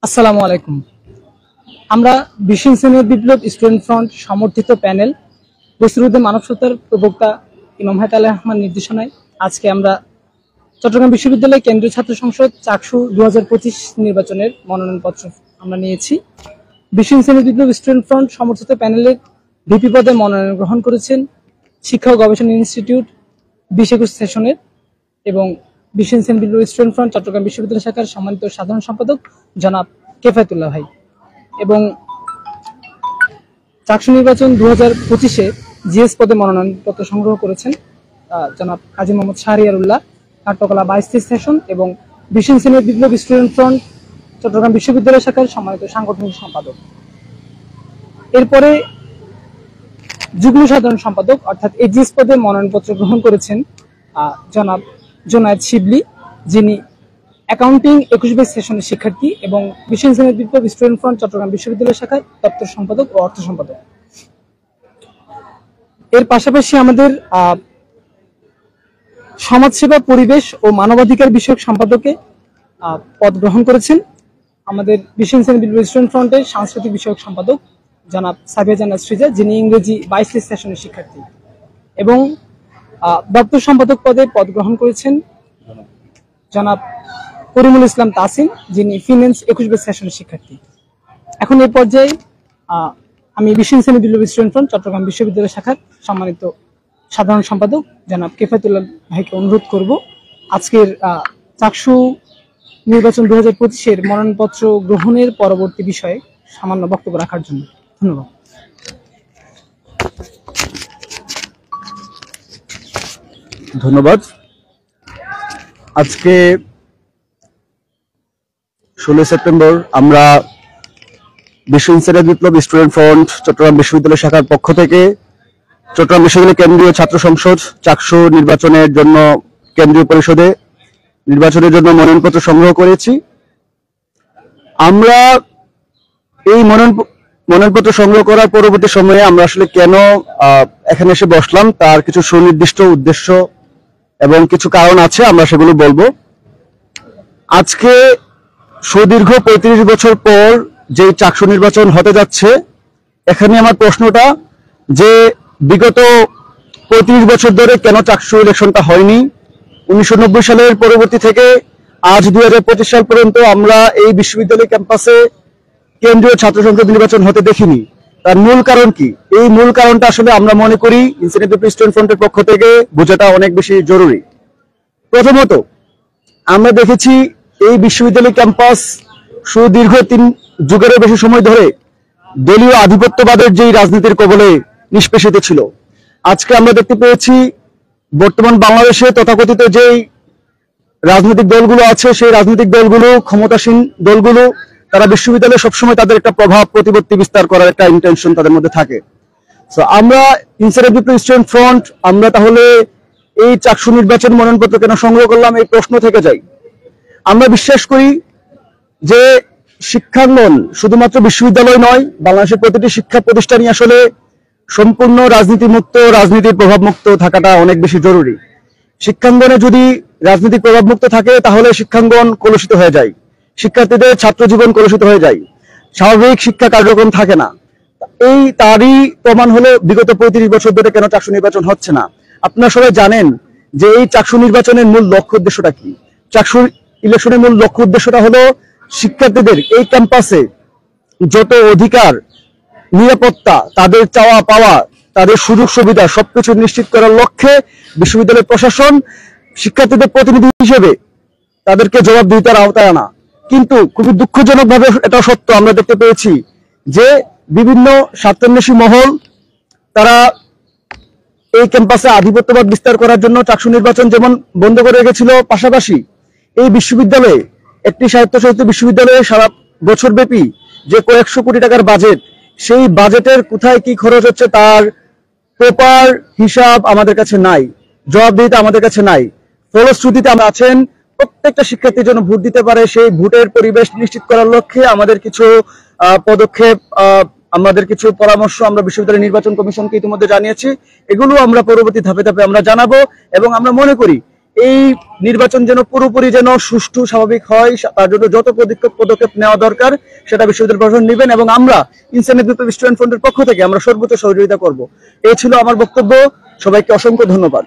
আসসালামু আলাইকুম। আমরা বিশ্ব ইনসানিয়ত বিপ্লব স্টুডেন্ট ফ্রন্ট সমর্থিত প্যানেল বসিরুদ্দিন মানব সত্তার প্রবক্তা ইমাম হায়াত আলী রহমান নির্দেশনায় আজকে আমরা চট্টগ্রাম বিশ্ববিদ্যালয় কেন্দ্রীয় ছাত্র সংসদ চাকসু 2025 নির্বাচনের মনোনয়নপত্র আমরা নিয়েছি। বিশ্ব ইনসানিয়ত বিপ্লব স্টুডেন্ট ফ্রন্ট সমর্থিত প্যানেলের ভিপি পদে মনোনয়ন গ্রহণ করেছেন শিক্ষা ও গবেষণা ইনস্টিটিউট 2021 সেশনের এবং বিশ্ব ইনসানিয়ত বিপ্লব স্টুডেন্ট ফ্রন্ট চট্টগ্রাম বিশ্ববিদ্যালয় শাখার সম্মানিত সাধারণ সম্পাদক জনাব কেফায়েতুল্লাহ ভাই এবং চাকসু নির্বাচন 2025-এ জিএস পদে মনোনয়নপত্র সংগ্রহ করেছেন জনাব কাজী মোহাম্মদ শাহরিয়ার উল্লাহ নাট্যকলা 22 সেশন এবং বিশ্ব ইনসানিয়ত বিপ্লব স্টুডেন্ট ফ্রন্ট চট্টগ্রাম বিশ্ববিদ্যালয় শাখার সম্মানিত সাংগঠনিক সম্পাদক। এরপরে যুগ্ম সাধারণ সম্পাদক অর্থাৎ এজিএস পদে মনোনয়নপত্র গ্রহণ করেছেন জনাব জোনায়েদ শিবলি, যিনি অ্যাকাউন্টিং 21 সেশনের শিক্ষার্থী এবং বিশ্ব ইনসানিয়ত বিপ্লব স্টুডেন্ট ফ্রন্ট চট্টগ্রাম বিশ্ববিদ্যালয় শাখায় দপ্তর সম্পাদক ও অর্থ সম্পাদক। এর পাশাপাশি আমাদের সমাজসেবা, পরিবেশ ও মানবাধিকার বিষয়ক সম্পাদকে পদ গ্রহণ করেছেন আমাদের বিশ্ব ইনসানিয়ত বিপ্লব স্টুডেন্ট ফ্রন্টের সাংস্কৃতিক বিষয়ক সম্পাদক জনাব সাবিয়া জান্নাত সৃজা, যিনি ইংরেজি 22 সেশনের শিক্ষার্থী এবং দপ্তর সম্পাদক পদে পদ গ্রহণ করেছেন জনাব করিমুল ইসলাম তাসিম, যিনি ফিন্যান্স 21 সেশনের শিক্ষার্থী। এখন এই পর্যায়ে আমি বিশ্ব ইনসানিয়ত বিপ্লব স্টুডেন্ট ফ্রন্ট চট্টগ্রাম বিশ্ববিদ্যালয় শাখার সম্মানিত সাধারণ সম্পাদক জনাব কেফায়েতুল্লাহ ভাইকে অনুরোধ করব আজকের চাকসু নির্বাচন 2025-এর মনোনয়নপত্র গ্রহণের পরবর্তী বিষয়ে সামান্য বক্তব্য রাখার জন্য। ধন্যবাদ। ধন্যবাদ। আজকে 16 সেপ্টেম্বর আমরা বিশ্ব ইনসানিয়ত বিপ্লব স্টুডেন্ট ফ্রন্ট চট্টগ্রাম বিশ্ববিদ্যালয় শাখার পক্ষ থেকে চট্টগ্রাম বিশ্ববিদ্যালয় কেন্দ্রীয় ছাত্র সংসদ চাকসু নির্বাচনের জন্য কেন্দ্রীয় পরিষদে নির্বাচনের জন্য মনোনয়নপত্র সংগ্রহ করেছি। আমরা এই মনোনয়নপত্র সংগ্রহ করার পরবর্তী সময়ে আমরা আসলে কেন এখানে এসে বসলাম তার কিছু সুনির্দিষ্ট উদ্দেশ্য এবং কিছু কারণ আছে, আমরা সেগুলো বলবো। আজকে সুদীর্ঘ 35 বছর পর যে চাকসু নির্বাচন হতে যাচ্ছে, এখানে আমার প্রশ্নটা যে বিগত 35 বছর ধরে কেন চাকসু ইলেকশনটা হয়নি। 1990 সালের পরবর্তী থেকে আজ 2025 সাল পর্যন্ত আমরা এই বিশ্ববিদ্যালয় ক্যাম্পাসে কেন্দ্রীয় ছাত্র সংসদ নির্বাচন হতে দেখিনি। তার মূল কারণ কি? এই মূল কারণটা আসলে আমরা মনে করি ইনসানিয়ত বিপ্লব স্টুডেন্ট ফ্রন্টের পক্ষ থেকে বোঝাটা অনেক বেশি জরুরি। প্রথমত, আমরা দেখেছি এই বিশ্ববিদ্যালয় ক্যাম্পাস সুদীর্ঘ 3 যুগেরও বেশি সময় ধরে দলীয় আধিপত্যবাদের যেই রাজনীতির কবলে নিষ্পেষিত ছিল। আজকে আমরা দেখতে পেয়েছি বর্তমান বাংলাদেশে তথাকথিত যেই রাজনৈতিক দলগুলো আছে, সেই রাজনৈতিক দলগুলো, ক্ষমতাসীন দলগুলো, তারা বিশ্ববিদ্যালয়ে সবসময় তাদের একটা প্রভাব প্রতিপত্তি বিস্তার করার একটা ইন্টেনশন তাদের মধ্যে থাকে। তো আমরা ইনসানিয়ত বিপ্লব স্টুডেন্ট ফ্রন্ট আমরা তাহলে এই চাকসু নির্বাচন মনোনয়নপত্র কেন সংগ্রহ করলাম, এই প্রশ্ন থেকে যাই। আমরা বিশ্বাস করি যে শিক্ষাঙ্গন শুধুমাত্র বিশ্ববিদ্যালয় নয়, বাংলাদেশের প্রতিটি শিক্ষা প্রতিষ্ঠানই আসলে সম্পূর্ণ রাজনীতি মুক্ত, রাজনীতির প্রভাব মুক্ত থাকাটা অনেক বেশি জরুরি। শিক্ষাঙ্গনে যদি রাজনৈতিক প্রভাব মুক্ত থাকে তাহলে শিক্ষাঙ্গন কলুষিত হয়ে যায়, শিক্ষার্থীদের ছাত্র জীবন কলুষিত হয়ে যায়, স্বাভাবিক শিক্ষা কার্যক্রম থাকে না। এই তারই প্রমাণ হলো বিগত 35 বছর ধরে কেন চাকসু নির্বাচন হচ্ছে না। আপনারা সবাই জানেন যে এই চাকসু নির্বাচনের মূল লক্ষ্য উদ্দেশ্যটা কি। চাকসু ইলেকশনের মূল লক্ষ্য উদ্দেশ্যটা হলো শিক্ষার্থীদের এই ক্যাম্পাসে যত অধিকার, নিরাপত্তা, তাদের চাওয়া পাওয়া, তাদের সুযোগ সুবিধা সবকিছু নিশ্চিত করার লক্ষ্যে বিশ্ববিদ্যালয় প্রশাসন শিক্ষার্থীদের প্রতিনিধি হিসেবে তাদেরকে জবাবদিহিতার আওতায় আনা। কিন্তু খুবই দুঃখজনক ভাবে এটা সত্য, আমরা দেখতে পেয়েছি যে বিভিন্ন স্বার্থান্বেষী মহল তারা এই ক্যাম্পাসে আধিপত্যবাদ বিস্তার করার জন্য চাকসু নির্বাচন যেমন বন্ধ করে রেখেছিল, পাশাপাশি এই বিশ্ববিদ্যালয়ে একটি স্বায়ত্তশাসিত বিশ্ববিদ্যালয়ে সারা বছর ব্যাপী যে কয়েকশো কোটি টাকার বাজেট, সেই বাজেটের কোথায় কি খরচ হচ্ছে তার প্রপার হিসাব আমাদের কাছে নাই, জবাবদিহিতা আমাদের কাছে নাই। ফলশ্রুতিতে আমরা আছেন প্রত্যেকটা শিক্ষার্থীর জন্য ভোট দিতে পারে সেই ভোটের পরিবেশ নিশ্চিত করার লক্ষ্যে আমাদের কিছু পদক্ষেপ, আমাদের কিছু পরামর্শ আমরা বিশ্ববিদ্যালয় নির্বাচন কমিশনকে ইতিমধ্যে জানিয়েছি। এগুলো আমরা পরবর্তী ধাপে ধাপে আমরা জানাবো এবং আমরা মনে করি এই নির্বাচন যেন পুরোপুরি যেন সুষ্ঠু স্বাভাবিক হয়, তার জন্য যত পদক্ষেপ নেওয়া দরকার সেটা বিশ্ববিদ্যালয় প্রশাসন নেবেন, এবং আমরা ইনসানিয়ত বিপ্লবী স্টুডেন্ট ফ্রন্টের পক্ষ থেকে আমরা সর্বোচ্চ সহযোগিতা করব। এই ছিল আমার বক্তব্য। সবাইকে অসংখ্য ধন্যবাদ।